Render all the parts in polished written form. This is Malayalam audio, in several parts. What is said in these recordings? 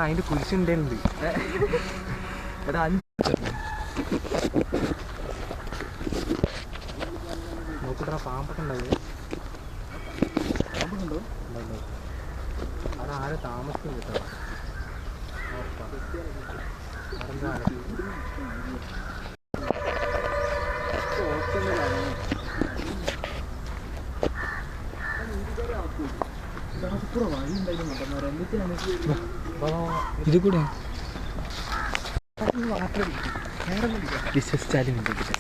അതിന്റെ കുരിശുണ്ടായിരുന്നു. എടാ നോക്കിട്ടാ പാമ്പൊക്കെ ഉണ്ടാവും. പാമ്പുണ്ടോ? അവിടെ ആരും താമസിക്കും കേട്ടോ. ഇത് കൂടെ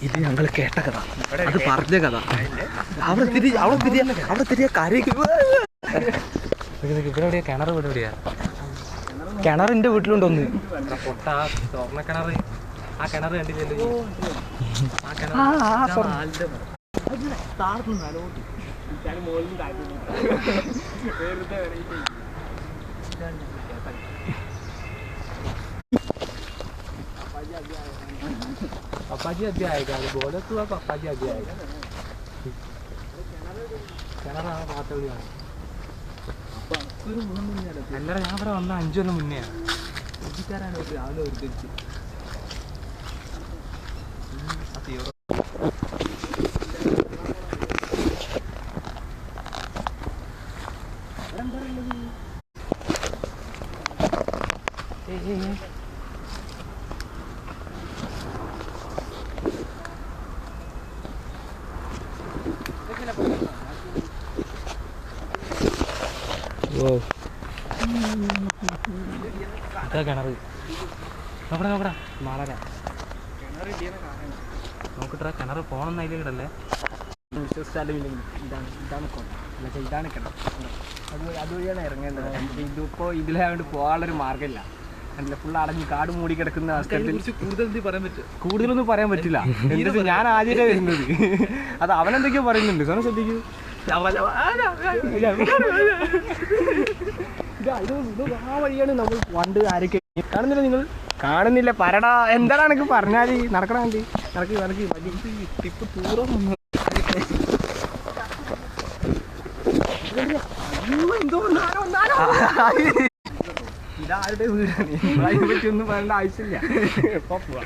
ഇത് ഞങ്ങൾ കേട്ട കഥ, അത് പറഞ്ഞ കഥ. അവിടെ തിരിയ കരയ്ക്ക് ഇവിടെ എവിടെയാ കിണർ? ഇവിടെ എവിടെയാ കിണർ? എൻ്റെ വീട്ടിലുണ്ടോന്ന് പൊട്ട സ്വർണ്ണ കിണർ. ആ കിണർ കണ്ടില്ലല്ലോ. ആ കിണർ पप्पाजी अभी आएगा, बोले तू अब पप्पाजी अभी आएगा. എല്ലാവരും ഞാൻ ഇവിടെ വന്ന 5 കൊല്ലം മുന്നേ രാവിലെ ഒരു തിരിച്ച് ഇതാ കിണർ. നോക്കടാ മാളര നോക്കട്ടാ കിണർ പോകണം അതിൽ കിടല്ലേ. ഇതാണ് കിണർ. അതുവഴിയാണ് ഇറങ്ങേണ്ടത്. ഇതിപ്പോൾ ഇതിലായതുകൊണ്ട് പോകാനുള്ളൊരു മാർഗ്ഗമില്ല. അല്ല ഫുൾ അടഞ്ഞ് കാട് മൂടി കിടക്കുന്ന അവസ്ഥയിൽ കൂടുതലൊന്നും പറയാൻ പറ്റില്ല. എന്നിട്ട് ഞാൻ ആദ്യമായിട്ടാണ് വരുന്നത്. അത് അവനെന്തൊക്കെയോ പറയുന്നുണ്ട്. സാധനം ശ്രദ്ധിക്കൂ. ആ വഴിയാണ് നമ്മൾ പണ്ട് ആരൊക്കെ കാണുന്നില്ല. നിങ്ങൾ കാണുന്നില്ല. പരടാ എന്താണ് എനിക്ക് പറഞ്ഞാൽ നടക്കണം. നടക്കി ടിപ്പ് ടൂറും ഇതാരുടെ വീടാണ്. അതിനെ പറ്റിയൊന്നും പറയേണ്ട ആവശ്യമില്ല. എപ്പോ പോവാ.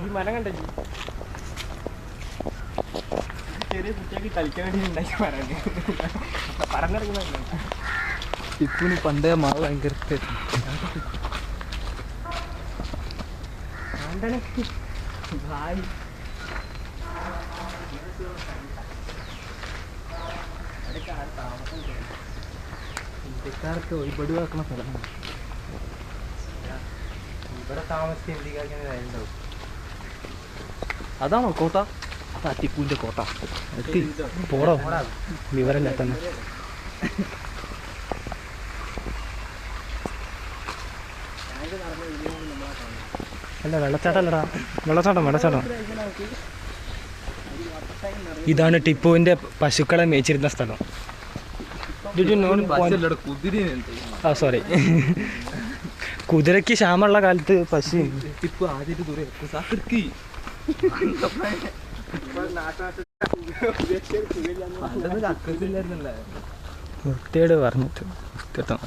ഈ മരം കണ്ടേ ചെറിയ കുട്ടിയൊക്കെ കളിക്കാൻ വേണ്ടി ഉണ്ടാക്കി പറഞ്ഞിറങ്ങുന്ന ടിപ്പിന് പണ്ടേ മാവ് ഭയങ്കര ഇന്ത്യക്കാർക്ക് ഒരുപാട് വെക്കുന്ന സ്ഥലമാണ്. ഇവിടെ താമസിച്ച് ഇന്ത്യക്കാർക്കുണ്ടാവും. അതാണോ കോട്ട? അതാ ടിപ്പുവിൻ്റെ കോട്ട. പോടോ വിവരമില്ല തന്നെ. അല്ല വെള്ളച്ചാട്ടം. ഇതാണ് ടിപ്പുവിൻ്റെ പശുക്കളെ മേച്ചിരുന്ന സ്ഥലം. സോറി, കുതിരയ്ക്ക് ക്ഷാമമുള്ള കാലത്ത് പശു ടിപ്പു ആദ്യമായിട്ട് വൃത്തിയോട് പറഞ്ഞിട്ട് വൃത്തിട്ടോ.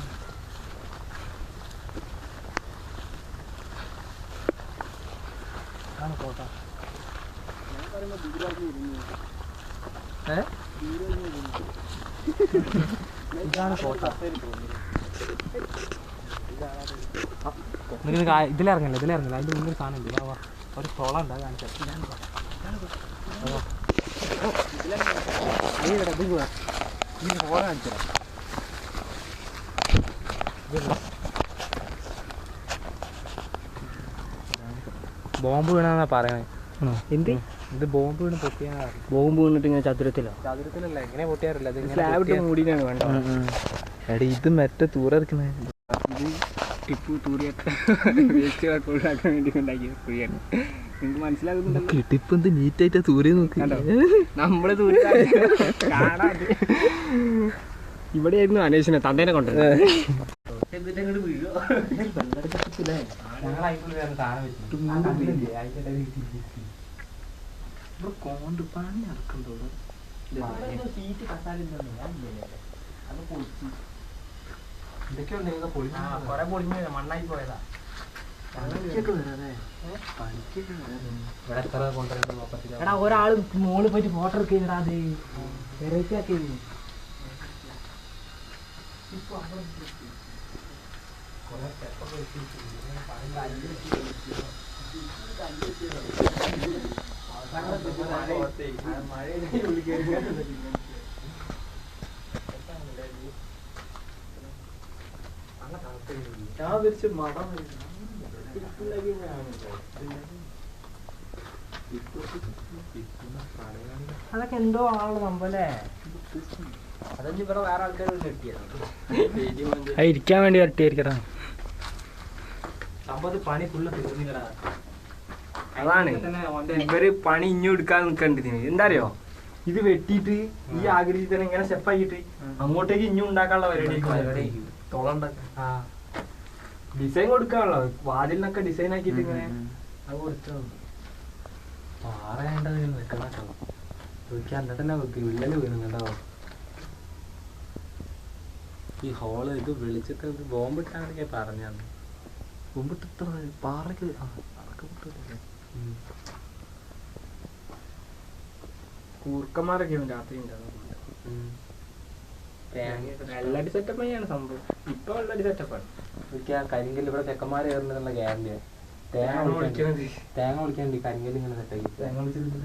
ഇതാണ് കോട്ട. ഇതിലിറങ്ങല്ലേ. അതിൻ്റെ മുന്നിൽ സാധനം ഉണ്ട്. ഒരു സ്ട്രോള ഉണ്ട്. അത് കാണിച്ചാൽ ബോംബ് വീണെന്നാ പറയണേ. എന്ത് ഇത് ബോംബ് വീണ് പൊട്ടിയാ? ബോംബ് വീണിട്ട് ഇങ്ങനെ ചതുരത്തിലല്ല. എങ്ങനെ പൊട്ടിയാറില്ല. സ്ലാബിട്ട് മൂടിയാണ് വേണ്ട. എടി ഇത് മറ്റേ തൂറെടുക്കുന്നത്. ഇത് ടിപ്പു തൂറിയൊക്കെ വേസ്റ്റുകളൊക്കെ ഒഴിവാക്കാൻ വേണ്ടി ഉണ്ടാക്കിയ കുഴിയാണ്. നിങ്ങൾക്ക് മനസ്സിലാകുന്നുണ്ടല്ലോ. ടിപ്പ് എന്ത് നീറ്റായിട്ടാ തൂരി നോക്കി. നമ്മള് തൂരി കാണാതെ ഇവിടെയായിരുന്നു അന്വേഷണം. തന്തേനെ കൊണ്ടുവരുന്നത്. ഞങ്ങൾ അതിൽ വേറെ സാധനം വെച്ചു കോണ്ട് പണി നടക്കണ്ടോ സീറ്റ് ഇതൊക്കെ കൊറേ പൊളിഞ്ഞ മണ്ണായി പോയതാ. എടാ ഒരാള് മോള് പോയിട്ട് ഫോട്ടോ എടുക്കടാ, അത് വെറൈറ്റി ആക്കി. അതൊക്കെ എന്തോ ആളുള്ള സംഭവല്ലേ. അതൊന്നും ഇവിടെ വേറെ ആൾക്കാർ ഇരിക്കാൻ വേണ്ടി കട്ടിയായിരിക്കടാ. സംഭവത്ത് പണി ഫുള്ള് തീർന്നില്ലടാ. അതാണ് ഇവര് പണി ഇഞ്ഞു എടുക്കാൻ നിൽക്കണ്ടിന്. എന്താ അറിയോ, ഇത് വെട്ടിയിട്ട് ഈ ആകൃതി തന്നെ ഇങ്ങനെ സ്റ്റെപ്പാക്കിട്ട് അങ്ങോട്ടേക്ക് ഇഞ്ഞു ഉണ്ടാക്കാനുള്ള പരിപാടി. ഡിസൈൻ കൊടുക്കാനുള്ളത് വാതിലിനൊക്കെ ഡിസൈൻ ആക്കിയിട്ട് ഇങ്ങനെ അത് കൊടുത്തു. പാറേണ്ടത് നിൽക്കണോ ചോദിക്കാൻ അല്ല തന്നെ വിള്ളല് വീണുന്നുണ്ടോ. ഈ ഹോള് ഇത് വെളിച്ചത്ത് ബോംബിട്ടാന്നൊക്കെ പറഞ്ഞാന്ന്. ബോംബിട്ട് പാറക്ക് അതൊക്കെ കൂർക്കന്മാരൊക്കെ രാത്രി വെള്ളടി സെറ്റപ്പ് തന്നെയാണ് സംഭവം. ഇപ്പൊ വെള്ളടി സെറ്റപ്പാണ്. കരിങ്കല് ഇവിടെ ചെക്കന്മാര് കയറുന്നുള്ള ഗ്യാരണ്ടിയാണ്. തേങ്ങ വിളിക്കാണ്ട് കരിങ്കല് ഇങ്ങനെ സെറ്റാക്കി തേങ്ങ വിളിച്ചിട്ടില്ല.